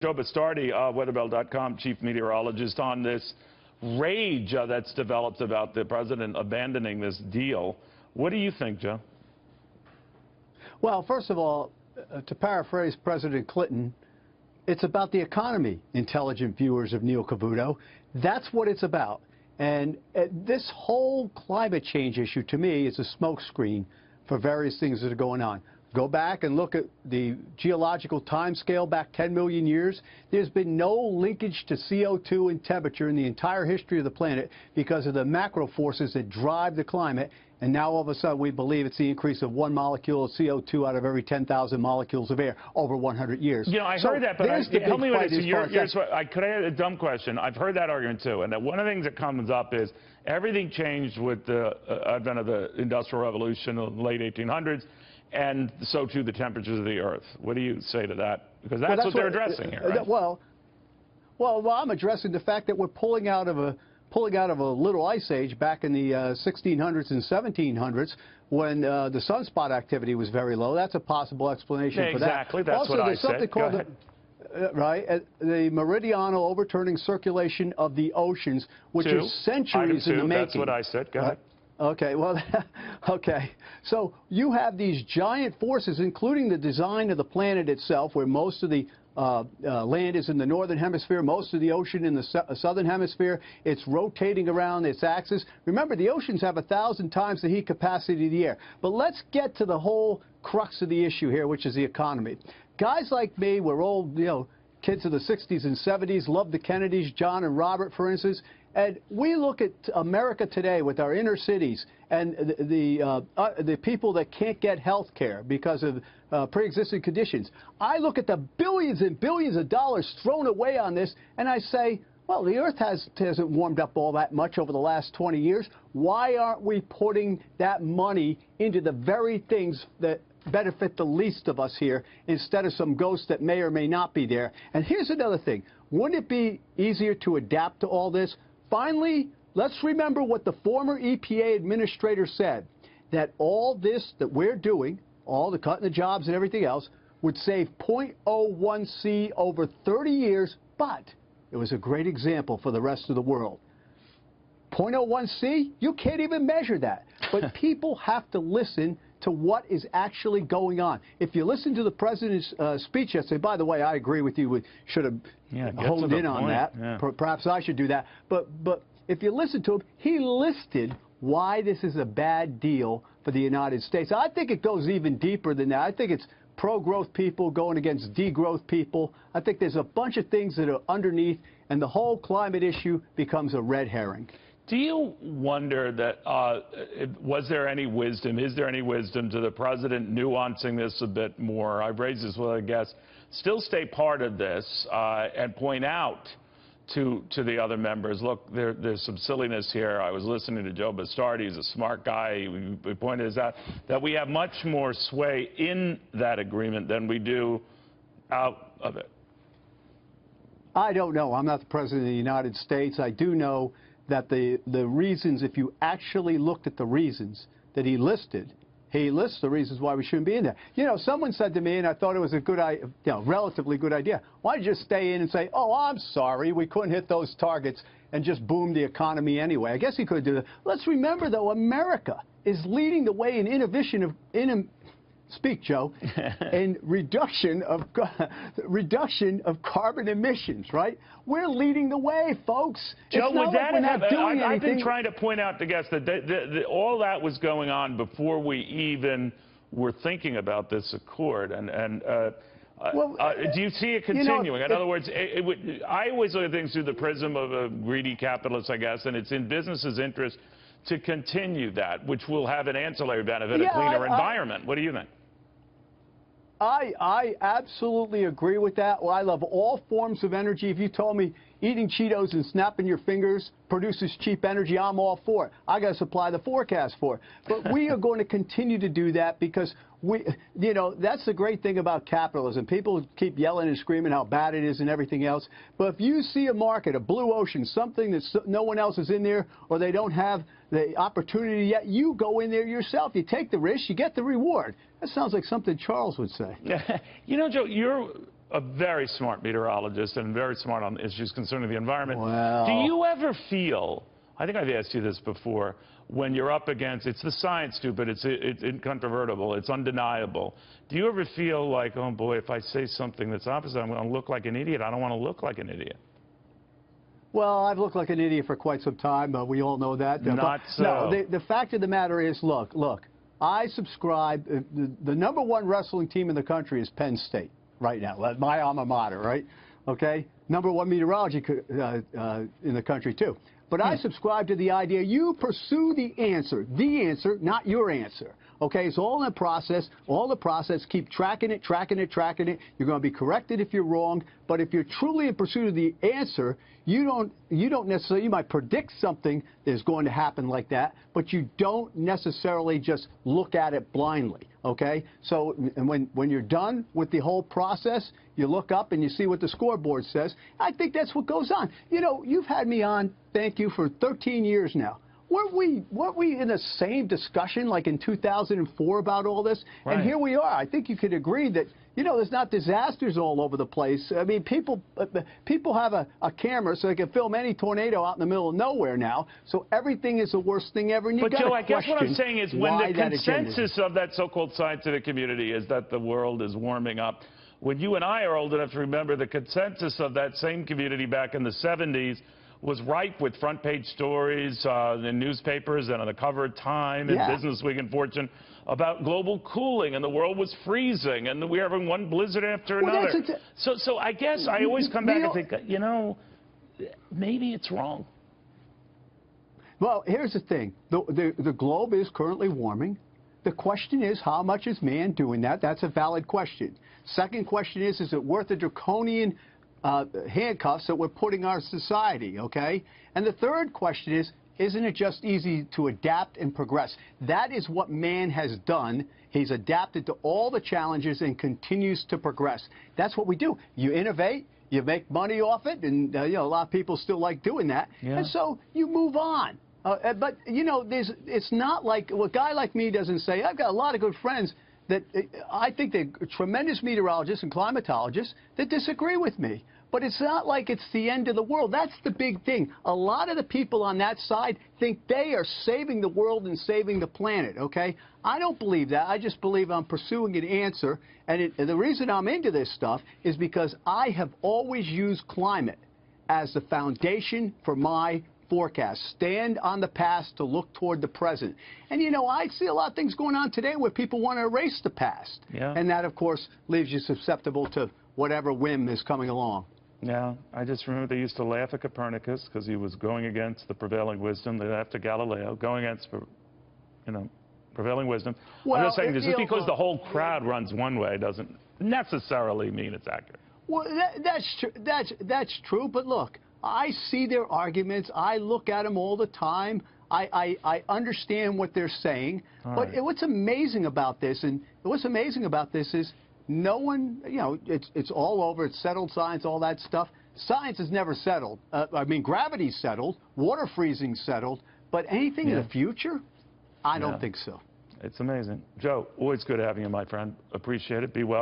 Joe Bastardi, weatherbell.com chief meteorologist, on this rage that's developed about the president abandoning this deal. What do you think, Joe? Well, first of all, to paraphrase President Clinton, it's about the economy, intelligent viewers of Neil Cavuto. That's what it's about. And this whole climate change issue, to me, is a smokescreen for various things that are going on. Go back and look at the geological time scale back 10 million years. There's been no linkage to CO2 and temperature in the entire history of the planet because of the macro forces that drive the climate. And now all of a sudden we believe it's the increase of 1 molecule of CO2 out of every 10,000 molecules of air over 100 years. You know, I heard that, but help me with this. Could I add a dumb question? I've heard that argument too, and that one of the things that comes up is everything changed with the advent of the Industrial Revolution in the late 1800s. And so too the temperatures of the Earth. What do you say to that? Because that's what they're addressing here, right? Well, I'm addressing the fact that we're pulling out of a little ice age back in the 1600s and 1700s when the sunspot activity was very low. That's a possible explanation for that. Exactly. That's what I said. Called the meridional overturning circulation of the oceans, which is centuries in the making. That's what I said. Go ahead. Okay, well, okay. So you have these giant forces, including the design of the planet itself, where most of the land is in the northern hemisphere, most of the ocean in the southern hemisphere. It's rotating around its axis. Remember, the oceans have 1,000 times the heat capacity of the air. But let's get to the whole crux of the issue here, which is the economy. Guys like me, we're old, kids of the 60s and 70s, love the Kennedys, John and Robert, for instance. And we look at America today with our inner cities and the people that can't get health care because of pre-existing conditions. I look at the billions and billions of dollars thrown away on this, and I say, well, the Earth hasn't warmed up all that much over the last 20 years. Why aren't we putting that money into the very things that benefit the least of us here instead of some ghosts that may or may not be there? And here's another thing. Wouldn't it be easier to adapt to all this? Finally, let's remember what the former EPA administrator said, that all this that we're doing, all the cutting the jobs and everything else, would save 0.01 C over 30 years, but it was a great example for the rest of the world. 0.01 C, you can't even measure that. But people have to listen to what is actually going on. If you listen to the president's speech yesterday, by the way, I agree with you, we should have honed in on that. Yeah. Perhaps I should do that. But if you listen to him, he listed why this is a bad deal for the United States. I think it goes even deeper than that. I think it's pro-growth people going against degrowth people. I think there's a bunch of things that are underneath, and the whole climate issue becomes a red herring. Do you wonder that, was there any wisdom, is there any wisdom to the president nuancing this a bit more? I've raised this with a guest. Still stay part of this and point out to the other members, look, there's some silliness here. I was listening to Joe Bastardi. He's a smart guy. He pointed out that we have much more sway in that agreement than we do out of it. I don't know. I'm not the president of the United States. I do know that the reasons, if you actually looked at the reasons that he listed, he lists the reasons why we shouldn't be in there. You know, someone said to me, and I thought it was a good, relatively good idea, why don't you just stay in and say, oh, I'm sorry, we couldn't hit those targets and just boom the economy anyway. I guess he could do that. Let's remember, though, America is leading the way in innovation of, speak, Joe, in reduction of carbon emissions, right? We're leading the way, folks. Joe, would that I've been trying to point out to guests that all that was going on before we even were thinking about this accord. Do you see it continuing? In other words, I always look at things through the prism of a greedy capitalist, I guess, and it's in business's interest to continue that, which will have an ancillary benefit, a cleaner environment. What do you think? I absolutely agree with that. Well, I love all forms of energy. If you told me eating Cheetos and snapping your fingers produces cheap energy, I'm all for it. I got to supply the forecast for it. But we are going to continue to do that because that's the great thing about capitalism. People keep yelling and screaming how bad it is and everything else. But if you see a market, a blue ocean, something that no one else is in there, or they don't have the opportunity yet, you go in there yourself. You take the risk, you get the reward. That sounds like something Charles would say. You know, Joe, a very smart meteorologist and very smart on issues concerning the environment. Well, do you ever feel, I think I've asked you this before, when you're up against, it's the science, too, but it's incontrovertible, it's undeniable. Do you ever feel like, oh boy, if I say something that's opposite, I'm going to look like an idiot? I don't want to look like an idiot. well, I've looked like an idiot for quite some time. We all know that. Not so. No, the fact of the matter is, look, I subscribe, the number one wrestling team in the country is Penn State right now. My alma mater, right? Okay? Number one meteorology in the country, too. But I subscribe to the idea you pursue the answer, not your answer. Okay, it's all in the process. All the process, keep tracking it. You're going to be corrected if you're wrong. But if you're truly in pursuit of the answer, you don't necessarily, you might predict something that's going to happen like that, but you don't necessarily just look at it blindly. Okay, so and when you're done with the whole process, you look up and you see what the scoreboard says. I think that's what goes on. You know, you've had me on, thank you, for 13 years now. Weren't we in the same discussion like in 2004 about all this? Right. And here we are. I think you could agree that, you know, there's not disasters all over the place. I mean, people have a camera so they can film any tornado out in the middle of nowhere now. So everything is the worst thing ever. And But Joe, I guess what I'm saying is when the consensus of that so-called scientific community is that the world is warming up, when you and I are old enough to remember the consensus of that same community back in the 70s was ripe with front-page stories in newspapers and on the cover of Time and Business Week and Fortune about global cooling, and the world was freezing, and we were having one blizzard after another. So I guess I always come back and think, you know, maybe it's wrong. Well, here's the thing. The globe is currently warming. The question is, how much is man doing that? That's a valid question. Second question is it worth the draconian handcuffs that we're putting our society, okay? And the third question is, isn't it just easy to adapt and progress? That is what man has done. He's adapted to all the challenges and continues to progress. That's what we do. You innovate, you make money off it, and you know, a lot of people still like doing that. Yeah. And so you move on. But, you know, it's not like a guy like me doesn't say, I've got a lot of good friends that I think they're tremendous meteorologists and climatologists that disagree with me. But it's not like it's the end of the world. That's the big thing. A lot of the people on that side think they are saving the world and saving the planet, okay? I don't believe that. I just believe I'm pursuing an answer. And the reason I'm into this stuff is because I have always used climate as the foundation for my forecast. Stand on the past to look toward the present. And, you know, I see a lot of things going on today where people want to erase the past. Yeah. And that, of course, leaves you susceptible to whatever whim is coming along. Yeah, I just remember they used to laugh at Copernicus because he was going against the prevailing wisdom. They laughed at Galileo, going against, you know, prevailing wisdom. Well, I'm just saying this is because the whole crowd runs one way doesn't necessarily mean it's accurate. Well, that's true, but look, I see their arguments. I look at them all the time. I understand what they're saying. But what's amazing about this, is no one, you know, it's all over. It's settled science, all that stuff. Science is never settled. I mean, gravity's settled, water freezing settled, but anything in the future, I don't think so. It's amazing. Joe, always good having you, my friend. Appreciate it. Be well.